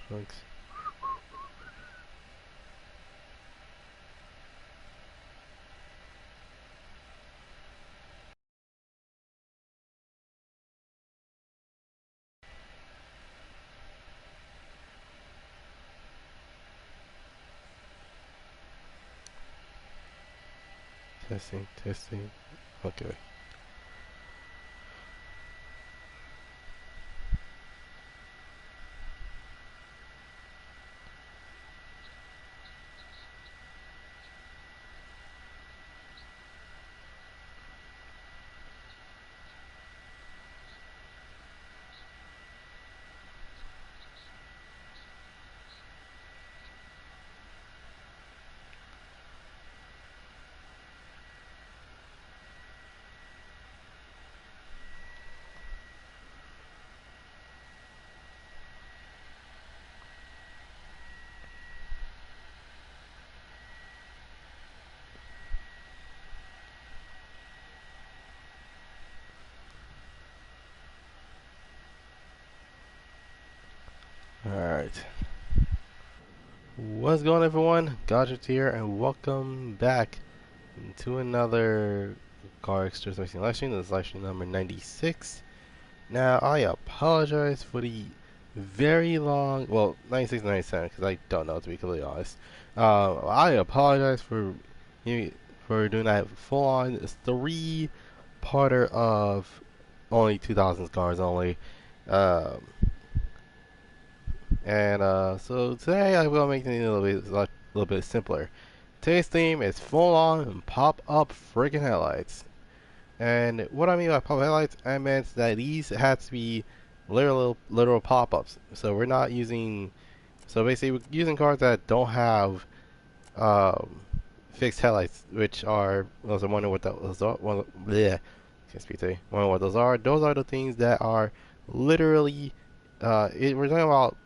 Thanks. Testing, testing. Okay. Alright. What's going on, everyone? Goddrifter here, and welcome back to another car extras racing live stream. This is live stream number 96. Now, I apologize for the very long, well, 96 and 97, because I don't know, to be completely honest. I apologize for doing that full-on 3-parter of only 2000s cars only. Um, so today I'm gonna make things a little bit simpler. Today's theme is full-on pop-up freaking headlights. And what I mean by pop-up headlights, I meant that these had to be literal pop-ups. So we're not using, so basically we're using cars that don't have um, fixed headlights, which are, those are wondering what those are. Well, bleh, can't speak today. Wondering what those are. Those are the things that are literally, we're talking about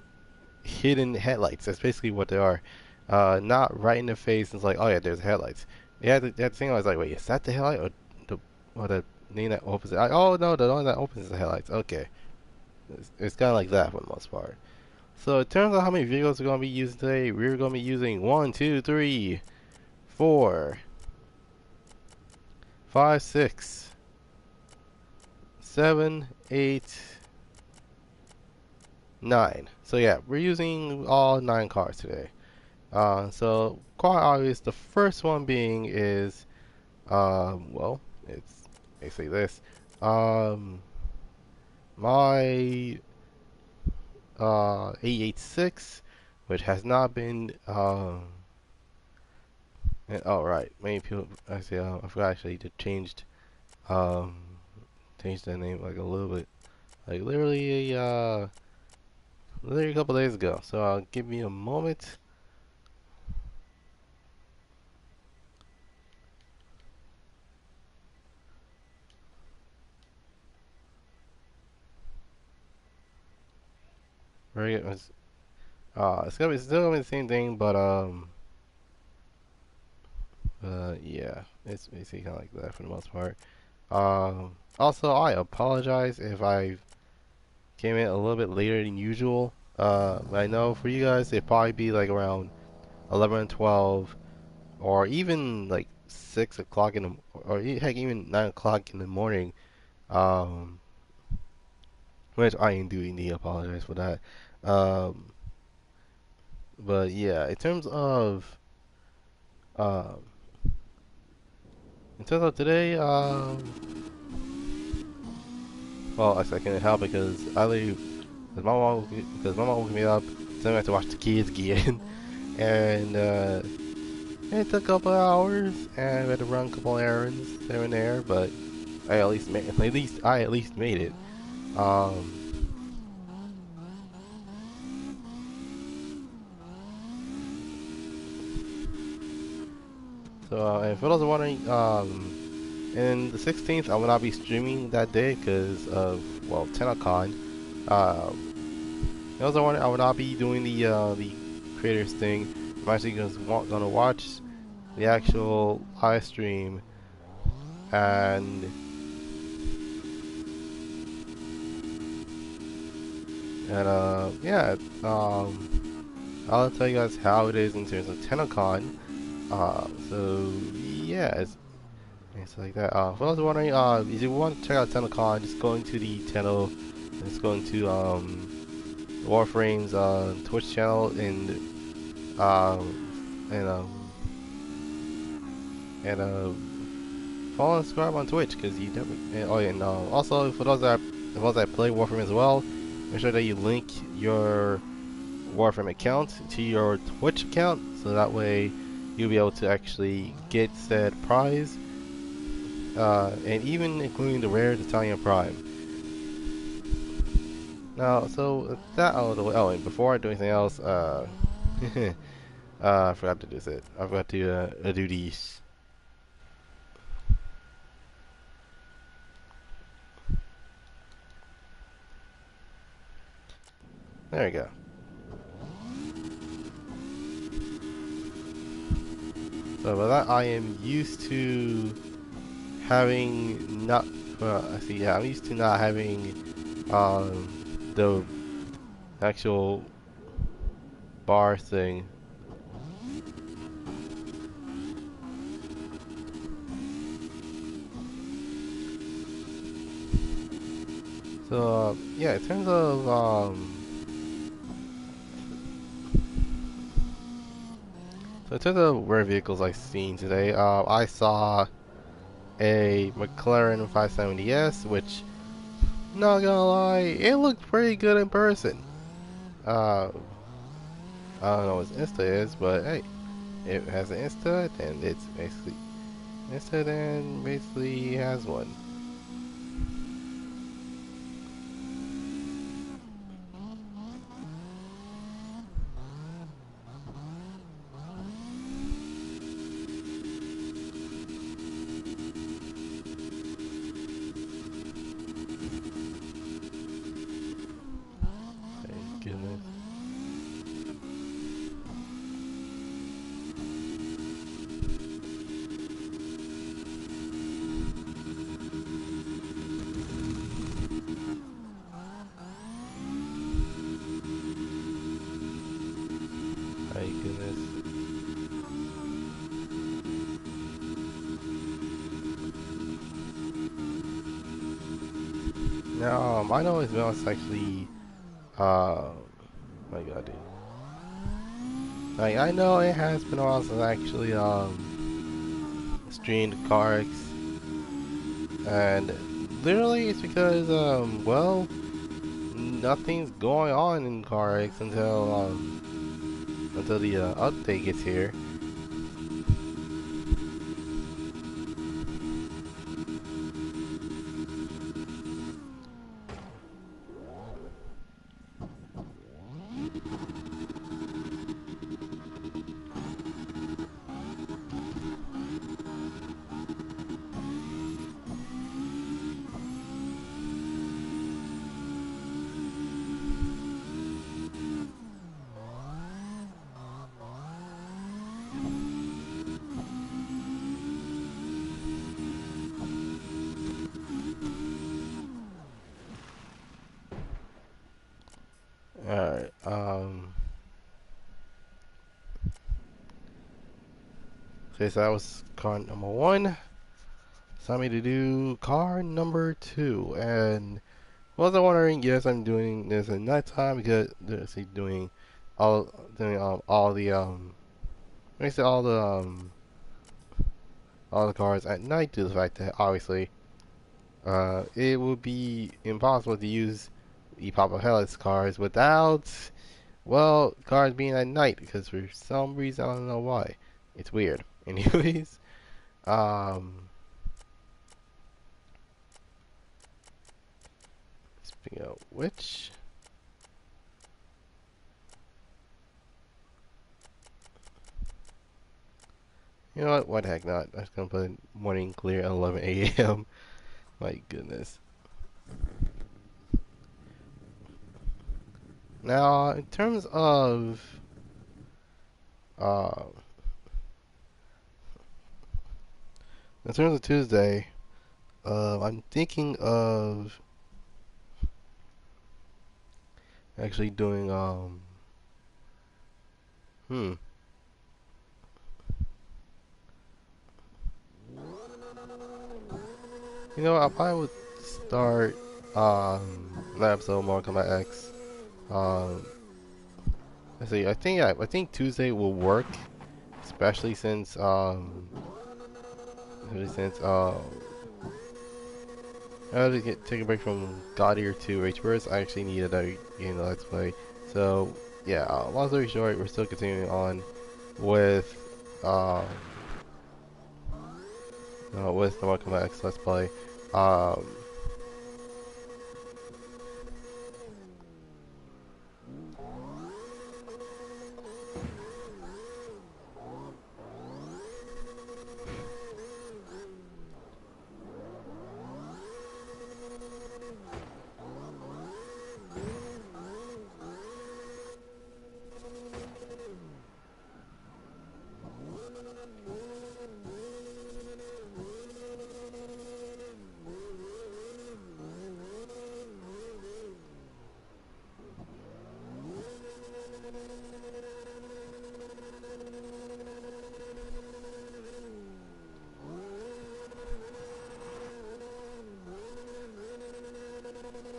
hidden headlights. That's basically what they are. Not right in the face. It's like, oh yeah, there's headlights. They had to think I was like, wait, is that the headlight or the thing that opens it? Oh no, the one that opens the headlights. Okay, it's kind of like that for the most part. So it turns out how many vehicles we're gonna be using today. We're gonna be using 1, 2, 3, 4, 5, 6, 7, 8, 9. So yeah, we're using all 9 cars today. So quite obvious. The first one being is, well, it's basically this. Um, my 886, which has not been oh right, many people actually I forgot actually to um change the name like a little bit, like literally a couple days ago. So give me a moment. Very good. It's gonna be still gonna be the same thing, but yeah, it's basically kind of like that for the most part. Also, I apologize if I came in a little bit later than usual. I know for you guys, it'd probably be like around 11 and 12, or even like 6 o'clock in the, or heck, even 9 o'clock in the morning. Um, which I do indeed apologize for that. Um, but yeah, um, in terms of today, well, I can't help because I leave because my mom woke me up, so I had to watch the kids again, and it took a couple hours, and I had to run a couple errands there and there, but I at least made it. Um, and for those wondering, in the 16th, I will not be streaming that day because of, well, TennoCon. For those wondering, I will not be doing the creators thing. I'm actually gonna watch the actual live stream and And yeah, I'll tell you guys how it is in terms of TennoCon. So yeah, it's like that. For those wondering, if you want to check out TennoCon, just go into the Tenno, just go into Warframe's Twitch channel and and follow and subscribe on Twitch because you definitely. And, oh, yeah, and also for those that play Warframe as well, make sure that you link your Warframe account to your Twitch account, so that way you'll be able to actually get said prize, and even including the rare Italian Prime. Now, so that out of the way. Oh, and before I do anything else, I forgot to do this. I forgot to do these. There we go. So by that, I am used to having not. I see. Yeah, I'm used to not having the actual bar thing. So yeah, in terms of rare vehicles I've seen today, I saw a McLaren 570S, which, not gonna lie, it looked pretty good in person. Uh, I don't know what Insta is, but hey, it has an Insta, and it's basically Insta, and basically has one. Thank goodness. Thank goodness. Now, I know as well. It's actually, my God, dude. Like, I know it has been a while since I actually streamed CarX, and literally it's because well, nothing's going on in CarX until the update gets here. Alright, okay, so that was car number one. It's time me to do car number two. And was I wondering, yes, I'm doing this at nighttime because this is all the basically all the cars at night due to the fact that obviously it would be impossible to use the pop-up headlights cars without, well, cars being at night because for some reason I don't know why. It's weird. Anyways, um, speaking of which, you know what? What the heck not? I'm just gonna put morning clear at 11 a.m. My goodness. Now, uh, in terms of Tuesday, I'm thinking of actually doing hmm. You know, I probably would start an episode of Mortal Kombat X. Um, let's see. I think yeah, I think Tuesday will work, especially since I had to take a break from Goddrifter2 Rageburst. I actually needed a game to Let's Play. So yeah, long story short, we're still continuing on with with the Mortal Kombat X Let's Play. Um,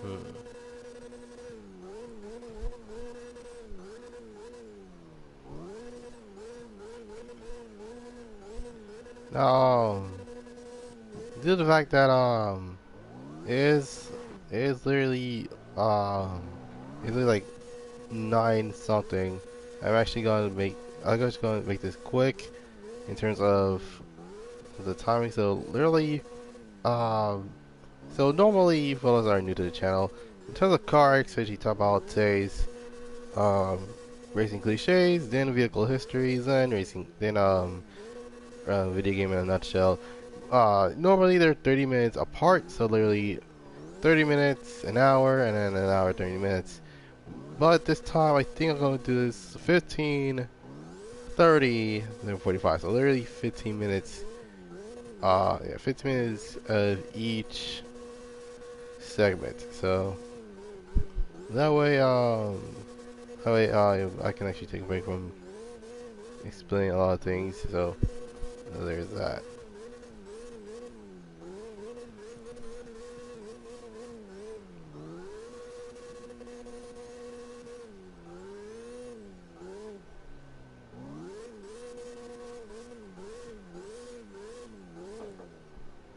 hmm. Now, due to the fact that is is literally um it's literally like 9 something. I'm just gonna make this quick in terms of the timing. So literally um so normally for those that are new to the channel, in terms of car especially talk about today's um racing cliches, then vehicle histories, then video game in a nutshell. Normally they're 30 minutes apart, so literally 30 minutes, an hour, and then an hour, 30 minutes. But this time, I think I'm going to do this 15, 30, then 45. So literally 15 minutes. Yeah, 15 minutes of each segment. So that way, I can actually take a break from explaining a lot of things. So there's that.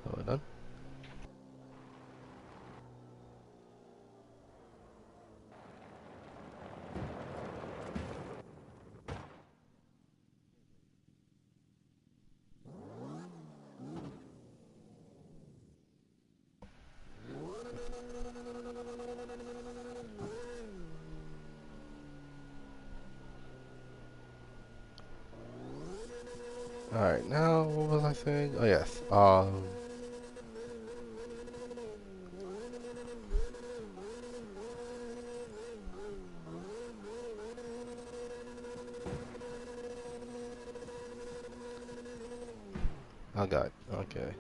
So we're done. Alright, now what was I saying? Oh yes. Oh god. Okay.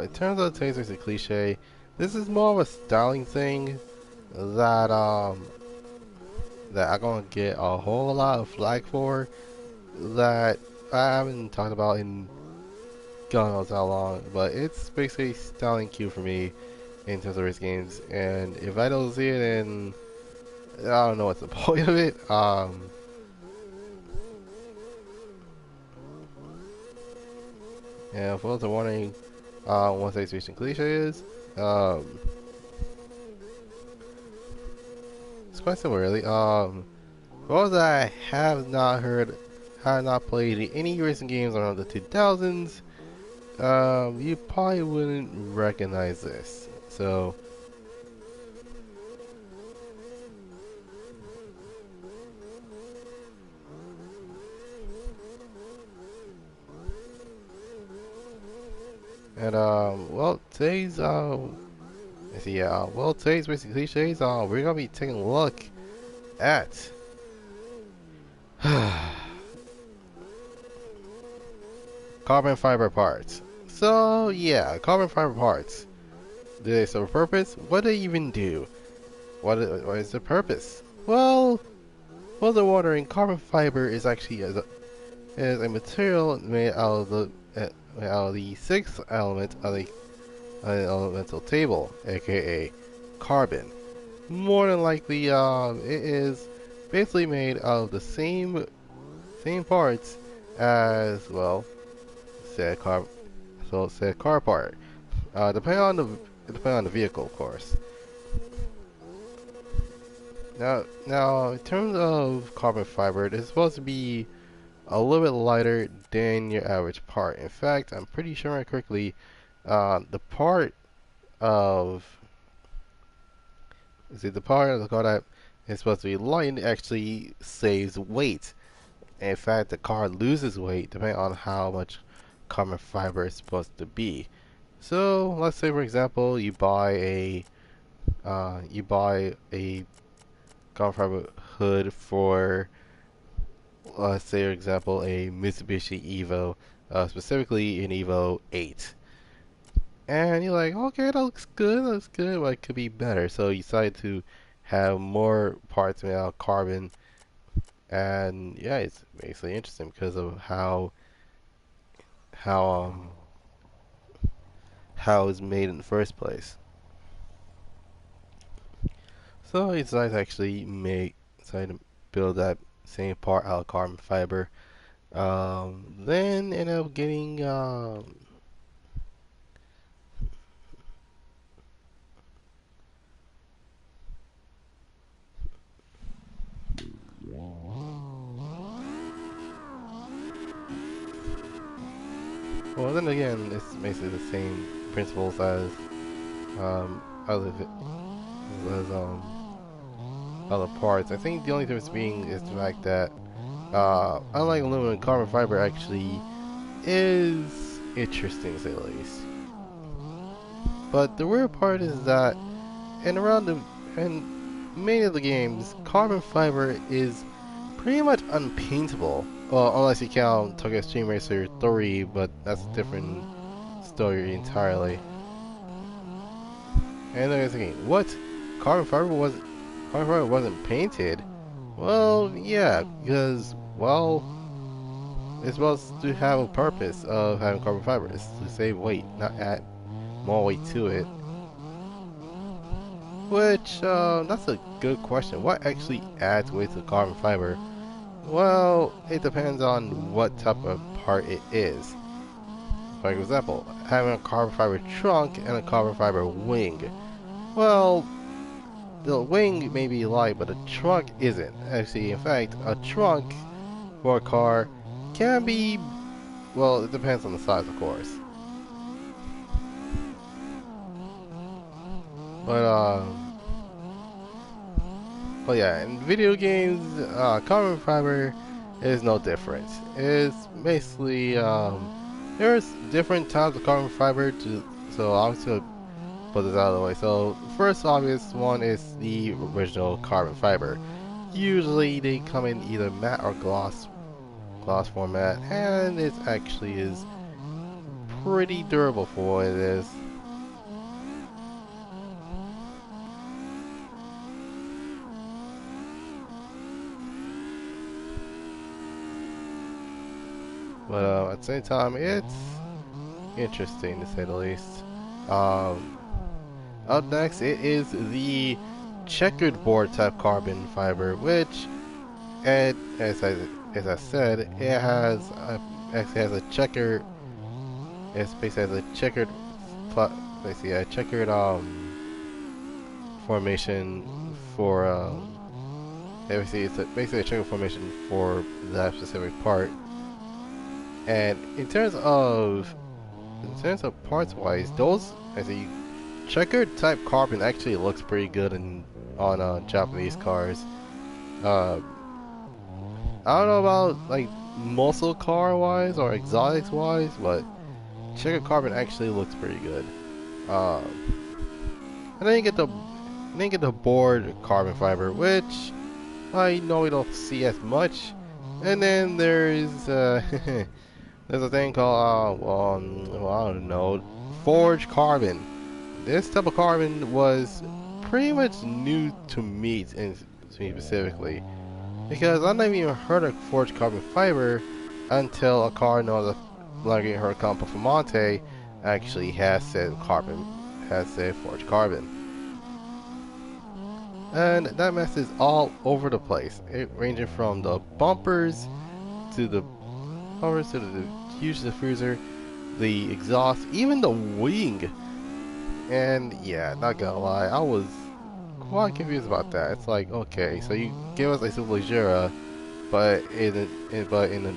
In terms of tasers and cliche, this is more of a styling thing that that I'm gonna get a whole lot of flack for that I haven't talked about in God knows how long, but it's basically styling cue for me in terms of race games, and if I don't see it, then I don't know what's the point of it. And for those who are wondering, what race racing cliche is, it's quite simple really. For those that have not played any racing games around the 2000s, you probably wouldn't recognize this. So, and well, today's racing cliches. We're gonna be taking a look at carbon fiber parts. So yeah, carbon fiber parts. Do they serve a purpose? What do they even do? What is the purpose? Well, they're wondering. Carbon fiber is actually is a material made out of the sixth element of the elemental table, aka carbon. More than likely, it is basically made of the same parts as well said car said car part. Depending on the vehicle, of course. Now, in terms of carbon fiber, it's supposed to be a little bit lighter than your average part. In fact, I'm pretty sure I correctly, the part of the part of the car that is supposed to be light actually saves weight. In fact, the car loses weight depending on how much carbon fiber is supposed to be. So let's say, for example, you buy a carbon fiber hood for, let's say, for example, a Mitsubishi Evo, specifically an Evo 8. And you're like, okay, that looks good, but it could be better. So you decide to have more parts made out of carbon, and yeah, it's basically interesting because of how um how it's made in the first place. So you decide to actually decide to build that same part out of carbon fiber. Then end up getting well, then again, it's basically the same principles as other as other parts. I think the only difference being is the fact that unlike aluminum, carbon fiber actually is interesting to say the least. But the weird part is that in many of the games, carbon fiber is pretty much unpaintable. Well, unless you count Tokyo Extreme Racer 3, but that's a different story entirely. And I was thinking, what? Carbon fiber was carbon fiber wasn't painted? Well, yeah, because well, it's supposed to have a purpose of having carbon fiber. It's to save weight, not add more weight to it. Which, that's a good question. What actually adds weight to carbon fiber? Well, it depends on what type of part it is. For example, having a carbon fiber trunk and a carbon fiber wing. Well, the wing may be light, but the trunk isn't. Actually, in fact, a trunk for a car can be, well, it depends on the size, of course. But yeah, in video games, carbon fiber is no different. It's basically, there's different types of carbon fiber so I'll just put this out of the way. So, first obvious one is the original carbon fiber. Usually they come in either matte or gloss format, and it actually is pretty durable for what it is. But at the same time, it's interesting to say the least. Up next, it is the checkered board type carbon fiber, which, as I said, it actually has a checker. It's basically has a checkered, basically a checkered formation for basically it's basically a checkered formation for that specific part. And in terms of parts wise, those checkered type carbon actually looks pretty good on Japanese cars. I don't know about like muscle car wise or exotics wise, but checkered carbon actually looks pretty good. And then you get the board carbon fiber, which I know we don't see as much. And then there's there's a thing called, well, I don't know, forged carbon. This type of carbon was pretty much new to me, and to me specifically, because I never even heard of forged carbon fiber until a car knows that lugging her Campo Formonte actually has said forged carbon. And that mess is all over the place. It ranging from the bumpers to the huge diffuser, the exhaust, even the wing. And yeah, not gonna lie, I was quite confused about that. It's like, okay, so you give us a Superleggera, but in the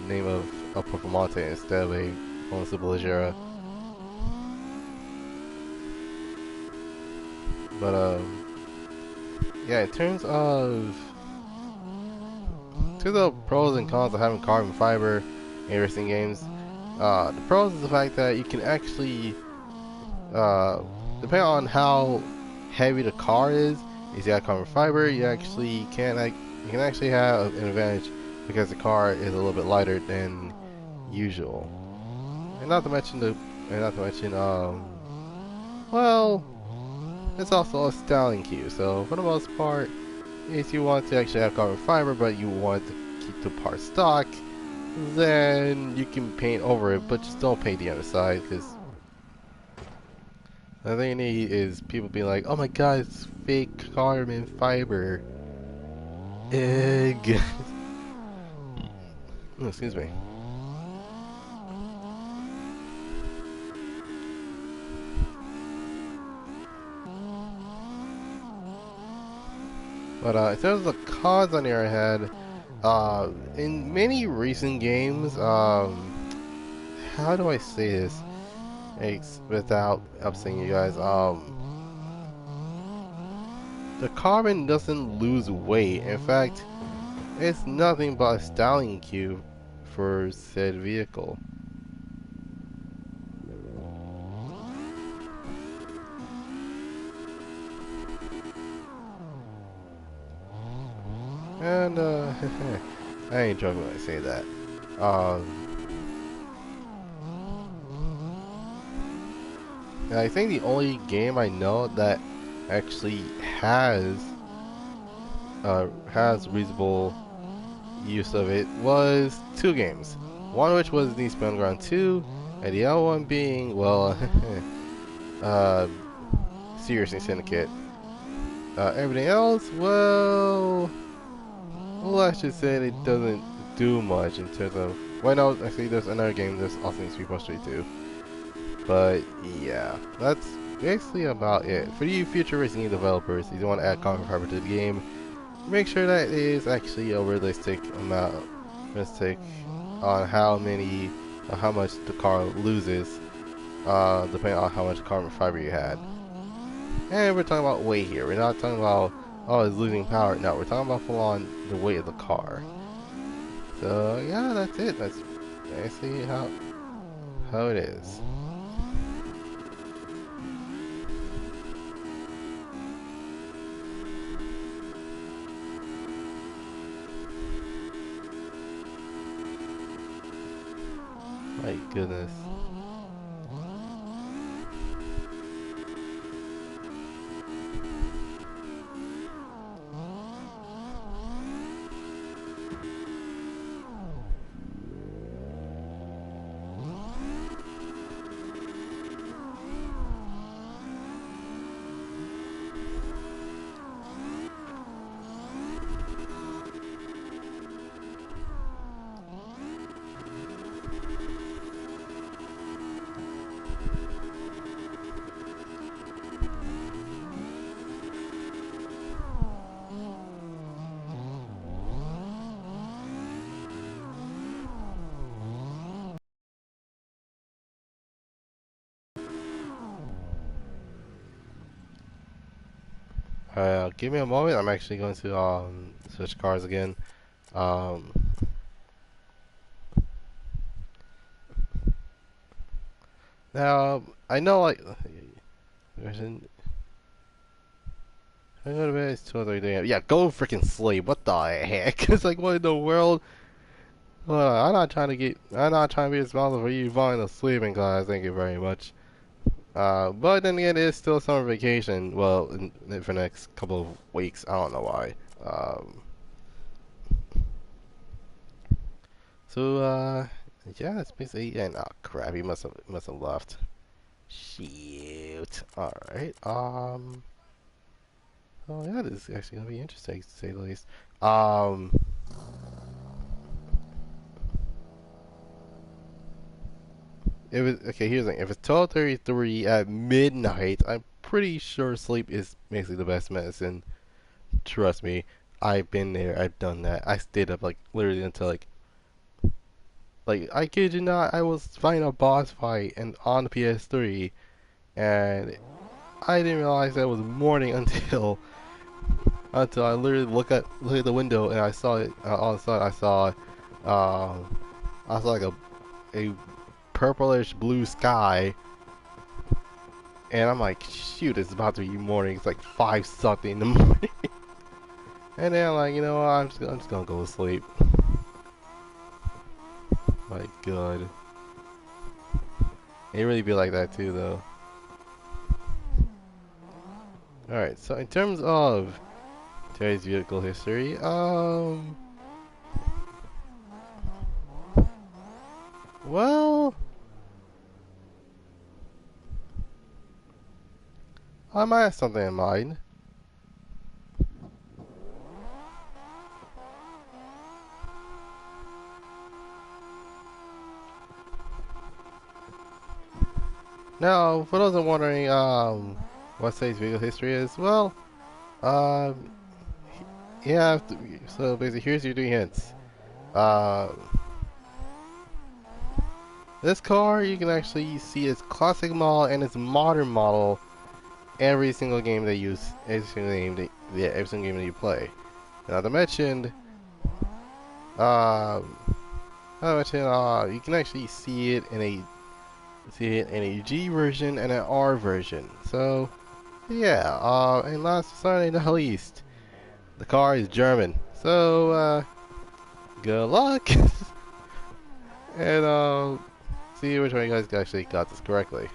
name of a Performante instead of a Superleggera. But yeah, to the pros and cons of having carbon fiber in racing games, the pros is the fact that you can actually, depending on how heavy the car is, if you have carbon fiber, you can actually have an advantage because the car is a little bit lighter than usual. And not to mention, well, it's also a styling cue. So for the most part, if you want to actually have carbon fiber, but you want to keep the part stock, then you can paint over it, but just don't paint the underside, because the thing you need is people being like, oh my god, it's fake carbon fiber. Egg. Oh, excuse me. But in terms of the cons on your head, in many recent games, how do I say this without upsetting you guys? The carbon doesn't lose weight. In fact, it's nothing but a styling cue for said vehicle. And I ain't joking when I say that. And I think the only game I know that actually has reasonable use of it was two games. One of which was Need for Speed Underground 2, and the other one being, well, Seriously Syndicate. Everything else, well, let's just say it doesn't do much in terms of. Well, no, actually, there's another game that's also Need for Speed Push 3 too. But yeah, that's basically about it. For you future racing game developers, if you want to add carbon fiber to the game, make sure that it is actually a realistic on how much the car loses, depending on how much carbon fiber you had. And we're talking about weight here. We're not talking about, oh, it's losing power. No, we're talking about full on the weight of the car. So yeah, that's it. That's basically how it is. My goodness. Give me a moment. I'm actually going to switch cars again. Um, Now I know like there's an I go to bed. It's 2:30 a.m. Yeah, go freaking sleep. What the heck? It's like what in the world? Well, I'm not trying to be responsible for you falling asleep in class. Thank you very much. But then again, it is still summer vacation. Well, for the next couple of weeks. I don't know why. Um, so, yeah, it's basically. And oh crap, he must have left. Shoot. All right. Oh yeah, this is actually gonna be interesting to say the least. Um. It was okay. Here's the thing: if it's 12:33 at midnight, I'm pretty sure sleep is basically the best medicine. Trust me, I've been there. I've done that. I stayed up like literally until like I kid you not. I was fighting a boss fight and on the PS3, and I didn't realize that it was morning until I literally look at the window and I saw it. All of a sudden, I saw like a purplish blue sky. And I'm like, shoot, it's about to be morning. It's like 5 something in the morning. And then I'm like, you know what? I'm just gonna go to sleep. My God. It really be like that too, though. Alright, so in terms of today's vehicle history, well, I might have something in mind. Now, for those who are wondering, what today's vehicle history is, well, um, yeah, so basically, here's your 3 hints. Uh, this car, you can actually see its classic model and its modern model every single game they use, every single game that you play. Now, I mentioned, uh, you can actually see it in a G version and an R version. So, yeah. And last, certainly not least, the car is German. So, good luck, and see which one you guys actually got this correctly.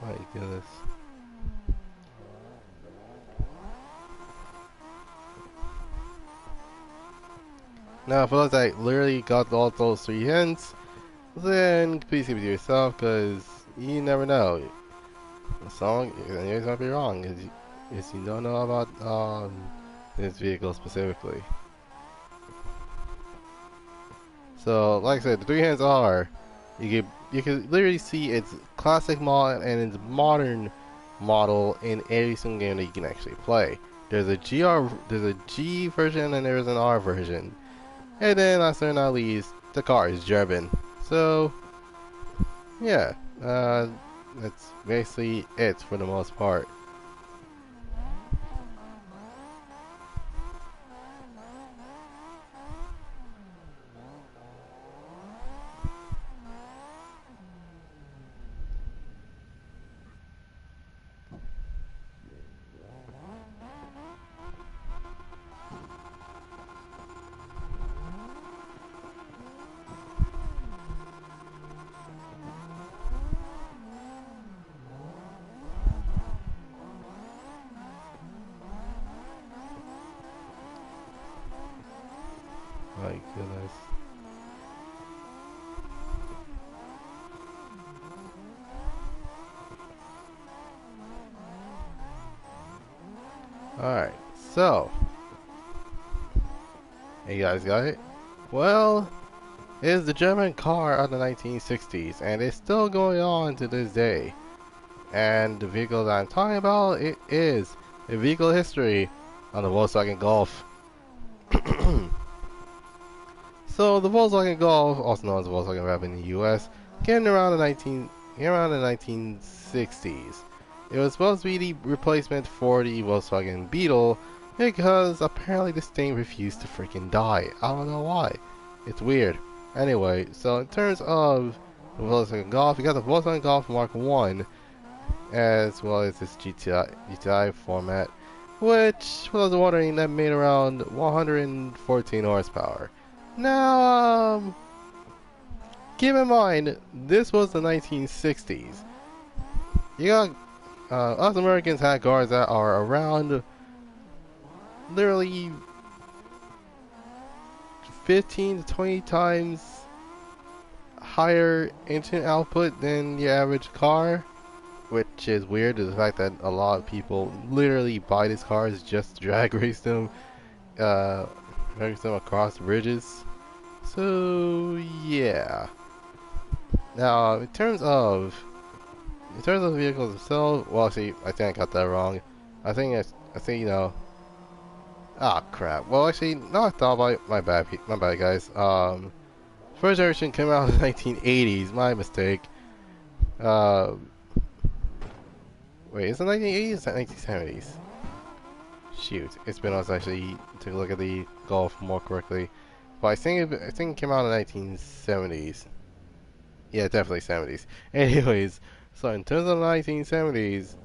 My goodness. Now, for those that literally got all those 3 hints, then please keep it to yourself, because you never know. The song, you guys might be wrong, because you don't know about this vehicle specifically. So, like I said, the 3 hints are you can literally see its classic model and its modern model in every single game that you can actually play. There's a G version and there's an R version. And then last but not least, the car is German. So yeah, that's basically it for the most part. My goodness. Alright, so hey, you guys got it? Well, it is the German car of the 1960s, and it's still going on to this day. And the vehicle that I'm talking about, it is a vehicle history on the Volkswagen Golf. So the Volkswagen Golf, also known as the Volkswagen Rabbit in the U.S., came around the 1960s. It was supposed to be the replacement for the Volkswagen Beetle because apparently this thing refused to freaking die. I don't know why. It's weird. Anyway, so in terms of the Volkswagen Golf, you got the Volkswagen Golf Mark 1 as well as this GTI format, which, for those wondering, that made around 114 horsepower. Now, keep in mind, this was the 1960s. You got, us Americans had cars that are around literally 15 to 20 times higher engine output than the average car, which is weird to the fact that a lot of people literally buy these cars just to drag race them, across bridges. So yeah. Now in terms of the vehicles themselves, well, actually, I think I got that wrong. I think you know. Ah, crap. Well, actually, no, I thought about it. My bad, guys. First generation came out in the 1980s. My mistake. Wait, is it 1980s or 1970s? Shoot, it's been on actually take a look at the Golf more correctly. But I think it came out in the 1970s. Yeah, definitely 70s. Anyways, so in terms of the 1970s,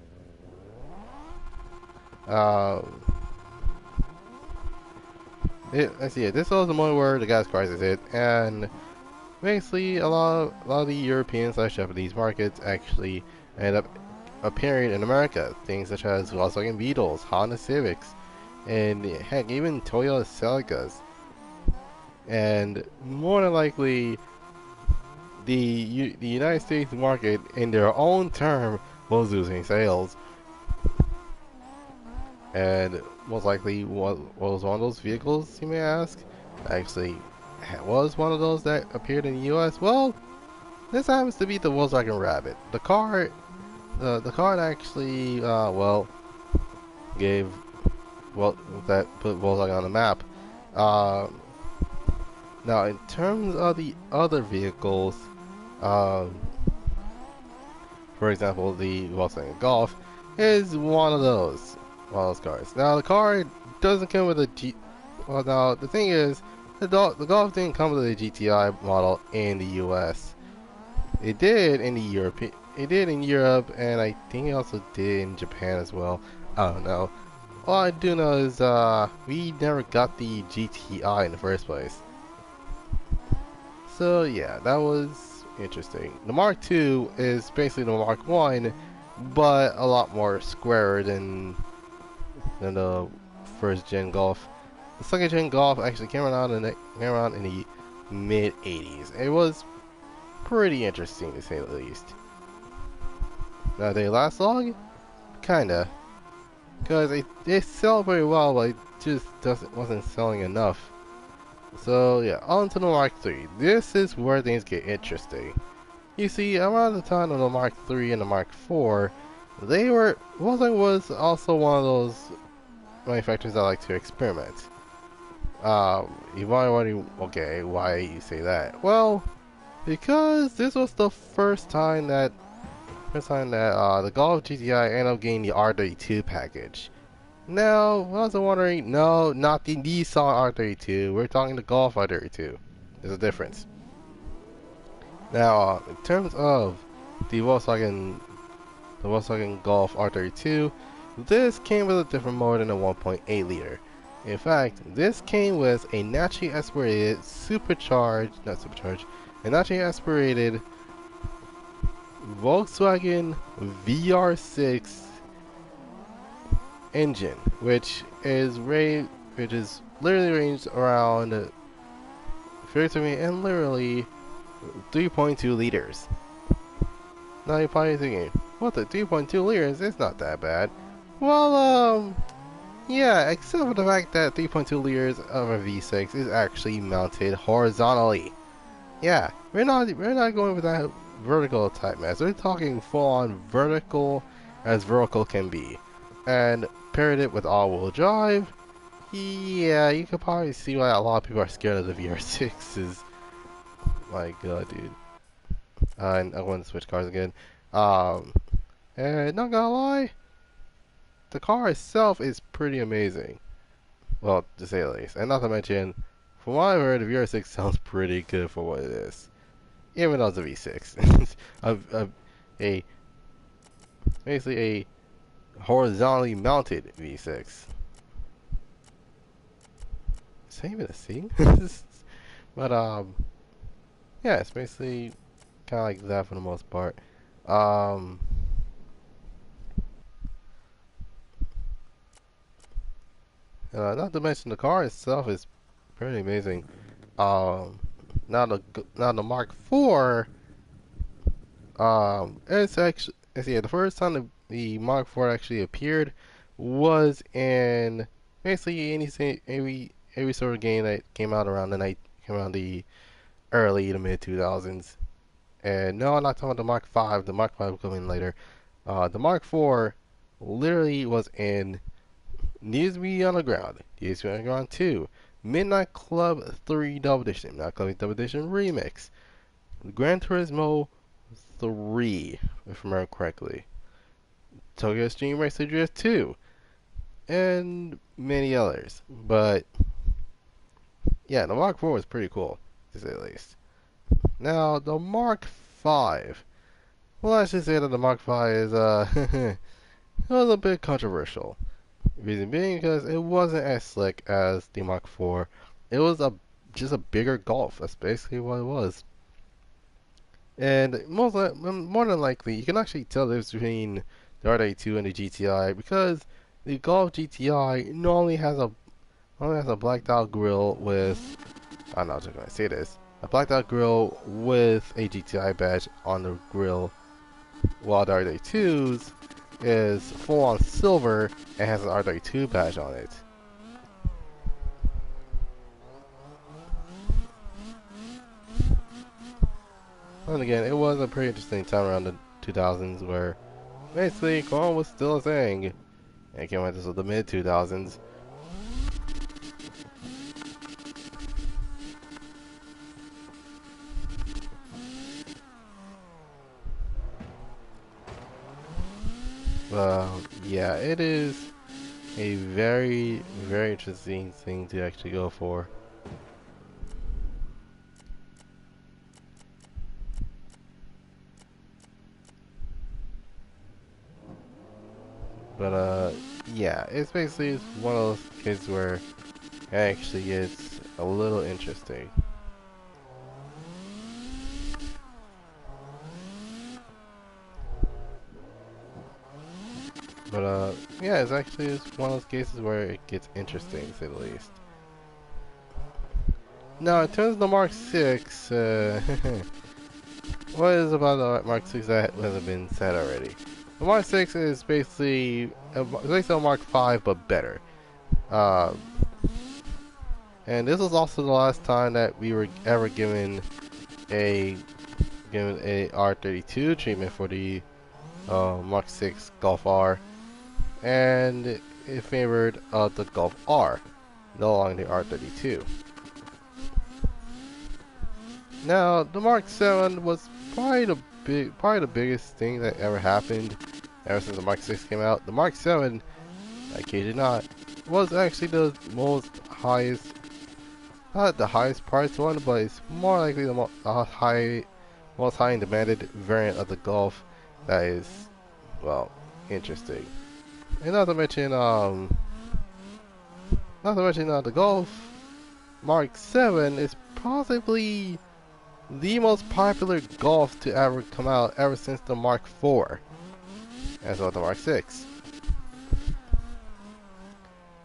let's see. This was the moment where the gas crisis hit, and basically a lot of the European / Japanese markets actually ended up appearing in America. Things such as Volkswagen Beetles, Honda Civics, and heck, even Toyota Celicas. And more than likely, the United States market, in their own term, was losing sales. And most likely, what was one of those vehicles, you may ask? Actually, was one of those that appeared in the U.S. Well, this happens to be the Volkswagen Rabbit. The car that actually, that put Volkswagen on the map. Now, in terms of the other vehicles, for example, the Volkswagen Golf is one of those cars. Now, the car doesn't come with a G. Well, now the thing is, the Golf didn't come with a GTI model in the U.S. It did in Europe, and I think it also did in Japan as well. I don't know. All I do know is we never got the GTI in the first place. So yeah, that was interesting. The Mark II is basically the Mark I, but a lot more squarer than the first gen Golf. The second gen Golf actually came around in the mid 80s. It was pretty interesting to say the least. Now, did they last long? Kinda. Because they sell very well, but it just wasn't selling enough. So yeah, on to the Mark III. This is where things get interesting. You see, around the time of the Mark III and the Mark IV, Volkswagen was also one of those manufacturers that like to experiment. You might wonder, okay, why you say that? Well, because this was the first time that the Golf GTI ended up getting the R32 package. Now, I was wondering, no, not the Nissan R32. We're talking the Golf R32. There's a difference. Now, in terms of the Volkswagen Golf R32, this came with a different motor than a 1.8 liter. In fact, this came with a naturally aspirated a naturally aspirated Volkswagen VR6 engine, which is literally ranged around 30 and literally 3.2 liters. Now you're probably thinking, what, the 3.2 liters? It's not that bad. Well, yeah, except for the fact that 3.2 liters of a V6 is actually mounted horizontally. Yeah, we're not going with that vertical type mess. We're talking full on vertical as vertical can be. And paired it with all-wheel drive, Yeah, you could probably see why a lot of people are scared of the VR6s. My god, dude. And I want to switch cars again. Um, and not gonna lie, the car itself is pretty amazing. Well, to say the least. And not to mention, from what I've heard, the VR6 sounds pretty good for what it is. Even though it's a V6. A basically a horizontally mounted V6. Is that even a thing? But yeah, it's basically kind of like that for the most part. Um, Not to mention the car itself is pretty amazing. Um, now the Mark IV, it's actually yeah, the first time the Mark IV actually appeared was in basically every sort of game that came out around the early to mid 2000s. And no, I'm not talking about the Mark V. The Mark V will come in later. The Mark IV literally was in Need to Be Underground, Need to Be Underground 2, Midnight Club 3 Double Edition, Midnight Club Double Edition Remix, Gran Turismo 3, if I remember correctly, Tokyo Extreme Racer Drift 2, and many others. But yeah, the Mark IV was pretty cool, to say the least. Now, the Mark V. Well, I should say that the Mark V is, it was a bit controversial. Reason being because it wasn't as slick as the Mark IV. It was just a bigger Golf. That's basically what it was. And more than likely, you can actually tell the difference between the R32 and the GTI because the Golf GTI normally has a blacked out grille with. I'm not just gonna say this. A blacked out grille with a GTI badge on the grille, while the R32's is full on silver and has an R32 badge on it. And again, it was a pretty interesting time around the 2000s where basically Corn was still a thing. And it came out to the mid 2000s. Yeah, it is a very, very interesting thing to actually go for. But yeah, it's basically one of those cases where it actually gets a little interesting. But yeah, it's actually one of those cases where it gets interesting, to say the least. Now, in terms of the Mark 6, what is about the Mark 6 that hasn't been said already? The Mark 6 is basically a Mark 5, but better. And this was also the last time that we were ever given a R32 treatment for the Mark 6 Golf R, and it favored the Golf R, no longer the R32. Now, the Mark 7 was probably the biggest thing that ever happened ever since the Mark 6 came out. The Mark 7, I kid you not, was actually the most highest, not the highest priced one, but it's more likely the most high and demanded variant of the Golf that is, well, interesting. And not to mention the Golf Mark 7 is possibly the most popular Golf to ever come out ever since the Mark IV, as well as the Mark 6.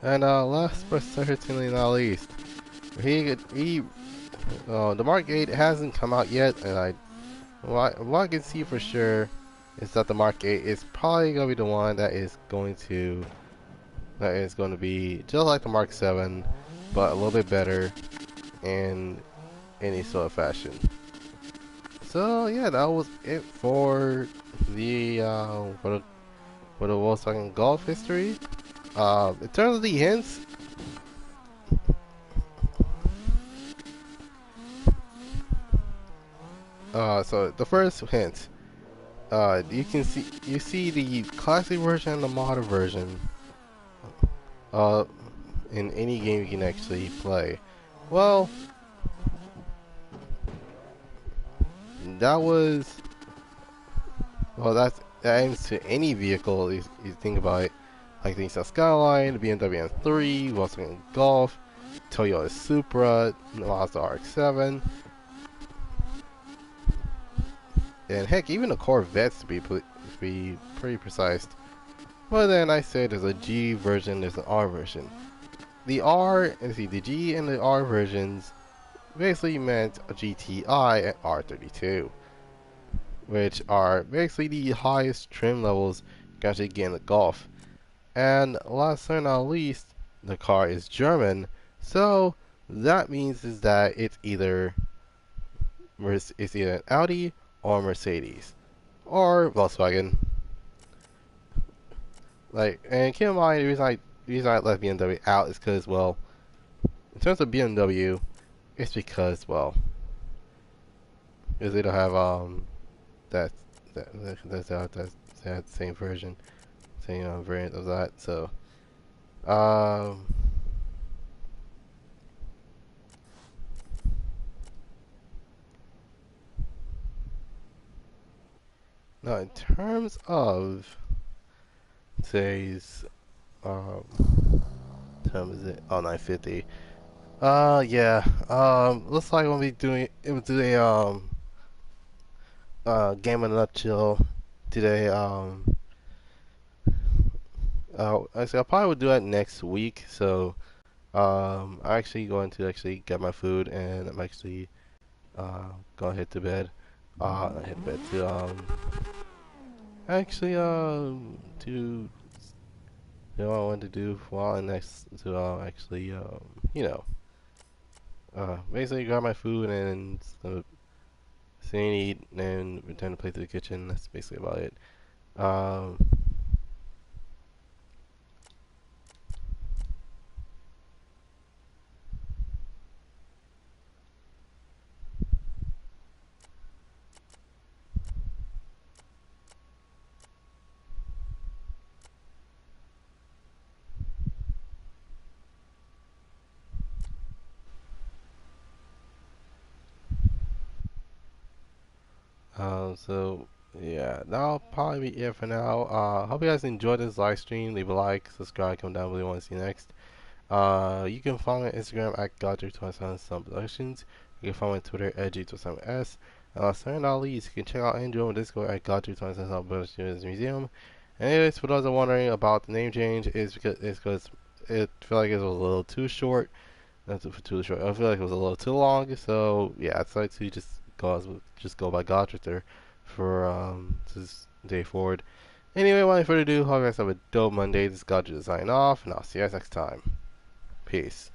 And last but certainly not least, the Mark 8 hasn't come out yet, and what I can see for sure is that the Mark 8 is probably going to be the one that is going to be just like the Mark 7, but a little bit better in any sort of fashion. So yeah, that was it for the Volkswagen Golf history. In terms of the hints, So the first hint, you see the classic version and the modern version, uh, in any game you can actually play. Well, that was, that aims to any vehicle you think about it. Like the Nissan Skyline, the BMW M3, Volkswagen Golf, Toyota Supra, Mazda RX-7, and heck, even the Corvettes to be pretty precise. But then I said there's a G version, there's an R version. The G and the R versions basically meant a GTI and R32, which are basically the highest trim levels you can actually get in the Golf. And last but not least, the car is German, so that means is that it's either an Audi or Mercedes or Volkswagen. Like, and keep in mind the reason I left BMW out is because, well, in terms of BMW, it's because, well, because they don't have that that same version, same variant of that. So um now in terms of today's um time is it? Oh, 9:50. Yeah. Looks like we'll be doing it was today game in a nutshell today. Actually, I probably would do that next week. So I'm actually going to actually get my food and I'm actually gonna hit to bed. Not hit to bed to actually to do what I want to do while next to actually you know basically grab my food and sit and eat and return to play to the kitchen. That's basically about it. Um, so yeah, that'll probably be it for now. Hope you guys enjoyed this live stream. Leave a like, subscribe, comment down below what you want to see next. You can follow me on Instagram at Goddrifter247sun Productions. You can follow me on Twitter at G247s. Last not least, you can check out Andrew on Discord at Goddrifter247sun Productions Museum. Anyways, for those that are wondering about the name change, it's because it feel like it was a little too short. That's too short. I feel like it was a little too long. So yeah, I decided to just go by Goddrifter for this day forward. Anyway, without further ado, hope you guys have a dope Monday. This is Goddrifter signing off, and I'll see you guys next time. Peace.